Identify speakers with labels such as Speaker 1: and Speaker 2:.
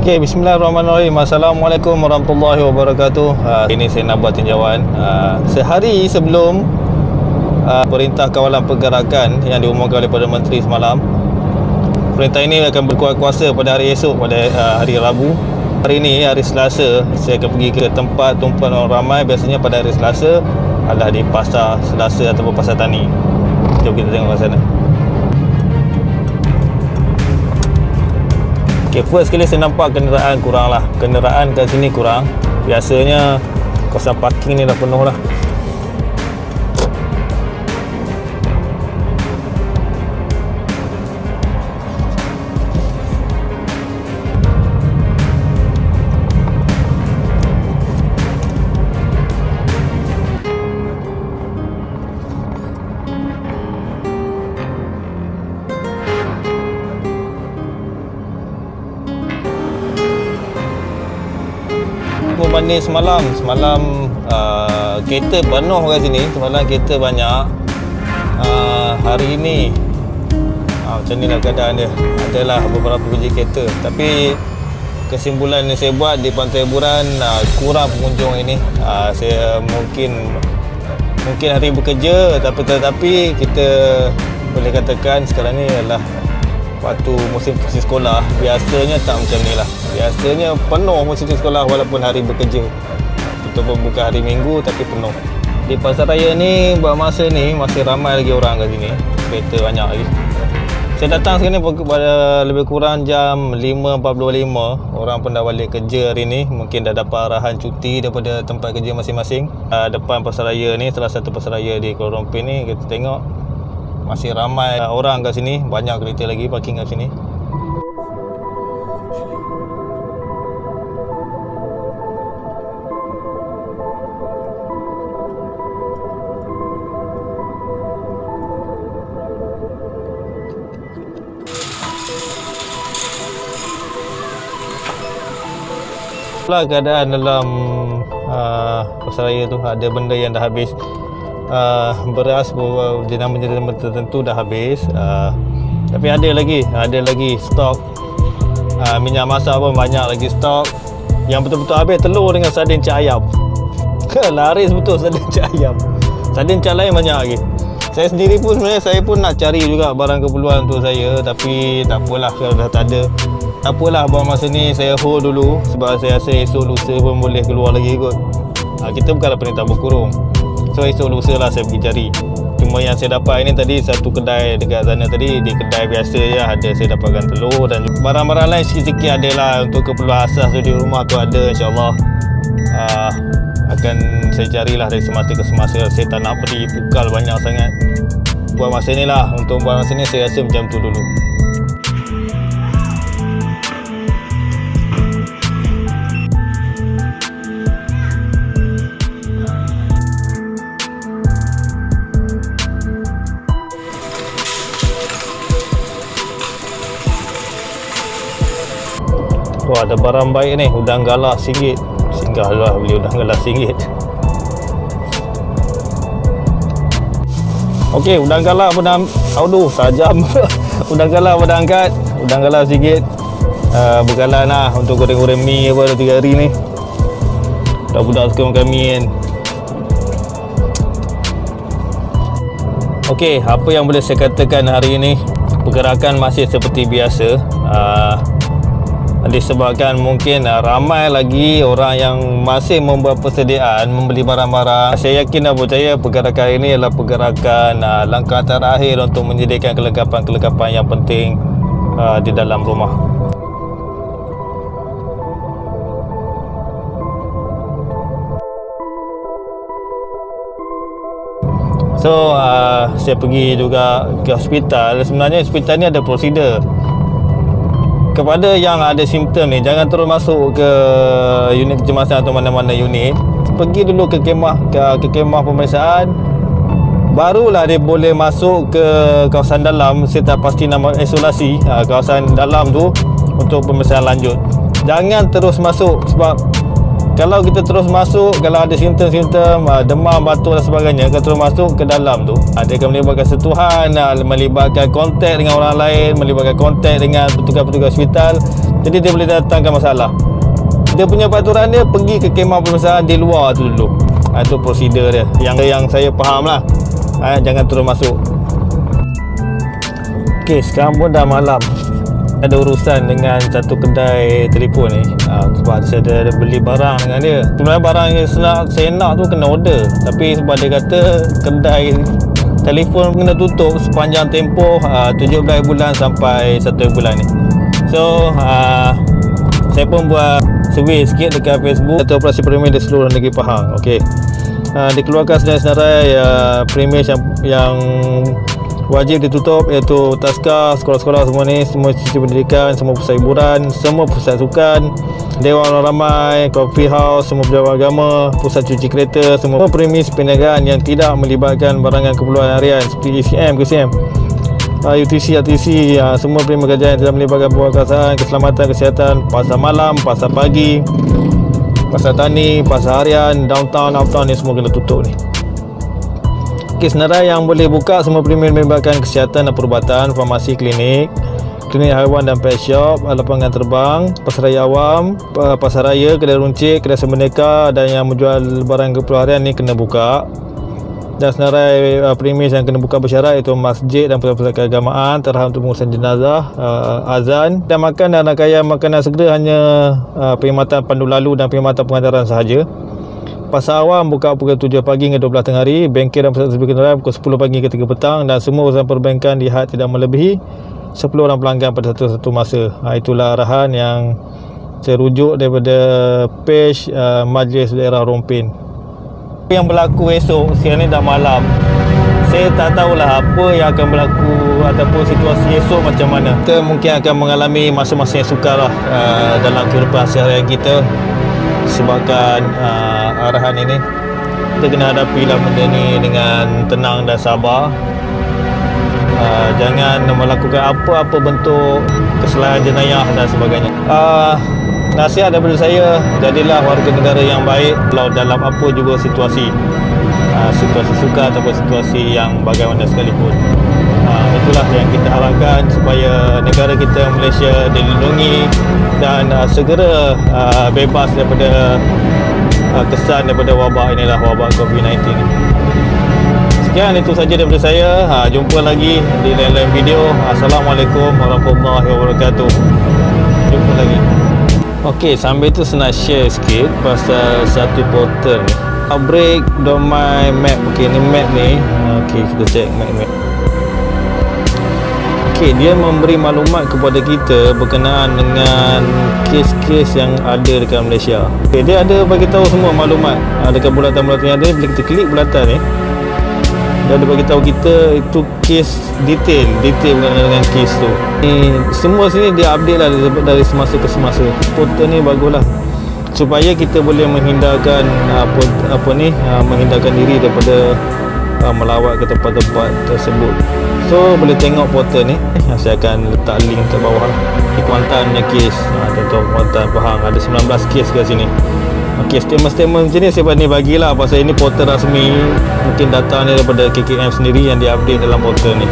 Speaker 1: Okey, bismillahirrahmanirrahim. Assalamualaikum warahmatullahi wabarakatuh. Ini saya nak buat tinjauan. Sehari sebelum Perintah Kawalan Pergerakan yang diumumkan oleh Perdana Menteri semalam, perintah ini akan berkuasa pada hari esok, pada hari Rabu. Hari ini, hari Selasa, saya akan pergi ke tempat tumpuan orang ramai. Biasanya pada hari Selasa adalah di Pasar Selasa ataupun Pasar Tani. Jom kita tengok ke sana. Okay, first sekali saya nampak kenderaan kurang lah. Kenderaan kat sini kurang. Biasanya kawasan parking ni dah penuh lah. Berbanding semalam kereta penuh kat sini. Semalam kereta banyak. Hari ini macam ni lah keadaan dia. Adalah beberapa biji kereta, tapi kesimpulan yang saya buat di Pantai Hiburan, kurang pengunjung ini. Saya mungkin hari bekerja, tetapi kita boleh katakan sekarang ni adalah waktu musim cuti sekolah. Biasanya tak macam ni lah. Biasanya penuh musim cuti sekolah walaupun hari bekerja. Betul-betul bukan hari Minggu tapi penuh. Di Pasar Raya ni buat masa ni masih ramai lagi orang kat sini. Kereta banyak lagi. Saya datang sekarang ni pada lebih kurang jam 5.45. Orang pun dah balik kerja hari ni. Mungkin dah dapat arahan cuti daripada tempat kerja masing-masing. Depan Pasar Raya ni, salah satu Pasar Raya di Kuala Lumpur ni, kita tengok masih ramai orang kat sini. Banyak kereta lagi parking kat sini. Itulah keadaan dalam Pasar Raya tu. Ada benda yang dah habis. Beras jenama-jenama tertentu dah habis, tapi ada lagi stok. Minyak masak pun banyak lagi stok. Yang betul-betul habis telur dengan sardin cak ayam. Laris betul sardin cak ayam. Sardin cak lain banyak lagi. Saya sendiri pun sebenarnya saya pun nak cari juga barang keperluan untuk saya, tapi tak apalah kalau dah tak ada. Tak apalah, buat masa ni saya hold dulu, sebab saya rasa esok lusa pun boleh keluar lagi kot. Kita bukanlah perintah berkurung. So esok lusa lah saya pergi cari. Cuma yang saya dapat ini tadi, satu kedai dekat sana tadi, di kedai biasa je ada saya dapatkan telur dan barang-barang lain sikit-sikit ada lah. Untuk keperluan asas tu di rumah tu ada, insyaAllah. Akan saya carilah dari semasa ke semasa. Saya tak nak beri pukal banyak sangat. Buat masa ni lah, untuk buat masa ni saya rasa macam tu dulu. Wah, ada barang baik ni. Udang galah RM1. Singgah lah beli udang galah RM1. Okey, udang galah pun dah. Aduh, tajam. Udang galah pun dah angkat. Udang galah RM1. Bergalan lah untuk goreng-goreng mi apa dah 3 hari ni. Budak-budak suka makan mi kan. Okey, apa yang boleh saya katakan hari ini, pergerakan masih seperti biasa. Disebabkan mungkin ramai lagi orang yang masih membuat persediaan membeli barang-barang. Saya yakin dan percaya pergerakan ini adalah pergerakan langkah terakhir untuk menyediakan kelengkapan-kelengkapan yang penting di dalam rumah. So saya pergi juga ke hospital. Sebenarnya hospital ni ada prosedur. Kepada yang ada simptom ni, jangan terus masuk ke unit kecemasan atau mana-mana unit. Pergi dulu ke kemah pemeriksaan. Barulah dia boleh masuk ke kawasan dalam. Saya tak pasti nama isolasi, kawasan dalam tu untuk pemeriksaan lanjut. Jangan terus masuk, sebab Kalau kita terus masuk, kalau ada simptom-simptom demam, batuk dan sebagainya, kalau terus masuk ke dalam tu, dia akan melibatkan sentuhan, melibatkan kontak dengan orang lain, melibatkan kontak dengan petugas-petugas hospital. Jadi dia boleh datangkan masalah. Dia punya peraturan dia pergi ke kemah pemeriksaan di luar tu dulu. Itu prosedur dia yang saya faham lah. Jangan terus masuk. Okey, sekarang pun dah malam. Ada urusan dengan satu kedai telefon ni, sebab saya ada beli barang dengan dia. Sebenarnya barang yang saya nak tu kena order, tapi sebab dia kata kedai telefon kena tutup sepanjang tempoh 17 bulan sampai 1 bulan ni. So saya pun buat survey sikit dekat Facebook atau operasi Premier di seluruh negeri Pahang. Okey, dikeluarkan senarai premis yang wajib ditutup, iaitu Taska, sekolah-sekolah semua ni, semua institusi pendidikan, semua pusat hiburan, semua pusat sukan, dewan orang ramai, coffee house, semua pejabat agama, pusat cuci kereta, semua premis perniagaan yang tidak melibatkan barangan keperluan harian seperti ECM, KCM, UTC, ATC, semua premis kerjaan yang tidak melibatkan perkasaan, keselamatan, kesihatan, pasar malam, pasar pagi, pasar tani, pasar harian, downtown, uptown ni semua kena tutup ni. Okey, senarai yang boleh buka semua premis melibatkan kesihatan dan perubatan, farmasi, klinik haiwan dan pet shop, lapangan terbang, pasaraya awam, pasaraya, kedai runcit, kedai semeneka dan yang menjual barang keperluan harian ni kena buka. Dan senarai premis yang kena buka bersyarat iaitu masjid dan pusat-pusat keagamaan, terham untuk pengurusan jenazah, azan dan makan dan rangkaian makanan segera hanya perkhidmatan pandu lalu dan perkhidmatan pengantaran sahaja. Pasar awam buka pukul 7 pagi hingga 12 tengah hari, bengkel dan pusat servis kenderaan pukul 10 pagi hingga 3 petang, dan semua urusan perbankan di had tidak melebihi 10 orang pelanggan pada satu masa. Itulah arahan yang saya rujuk daripada page Majlis Daerah Rompin. Yang berlaku esok, sekarang ni dah malam, saya tak tahulah apa yang akan berlaku ataupun situasi esok macam mana. Kita mungkin akan mengalami masa-masa yang sukar lah dalam kehidupan seharian kita sebabkan arahan ini. Kita kena hadapi lah benda ni dengan tenang dan sabar. Jangan melakukan apa-apa bentuk kesalahan jenayah dan sebagainya. Nasihat daripada saya, jadilah warga negara yang baik dalam apa juga situasi, situasi sukar ataupun situasi yang bagaimana sekalipun. Itulah yang kita harapkan supaya negara kita Malaysia dilindungi dan segera bebas daripada kesan daripada wabak inilah, wabak COVID-19 ni. Sekian, itu saja daripada saya. Jumpa lagi di lain-lain video. Assalamualaikum warahmatullahi wabarakatuh. Jumpa lagi. Okey, sambil tu saya nak share sikit pasal satu portal ni, outbreak.my-map. Okey, ni map ni. Okey, kita cek map. Okey, dia memberi maklumat kepada kita berkenaan dengan kes-kes yang ada dekat Malaysia. Okey, dia ada bagi tahu semua maklumat dekat bulatan-bulatan yang ada. Bila kita klik bulatan ni, dia ada bagi tahu kita itu kes detail berkenaan dengan kes tu. Semua sini dia update lah dari semasa ke semasa. Portal ni baguslah supaya kita boleh menghindarkan menghindarkan diri daripada melawat ke tempat-tempat tersebut. So boleh tengok portal ni. Saya akan letak link kat bawah lah. Di Kuantan punya kes, tuan-tuan Kuantan Pahang ada 19 kes kat sini. Okey, statement-statement macam ni saya bagilah pasal ini portal rasmi. Mungkin data ni daripada KKM sendiri yang dia update dalam portal ni.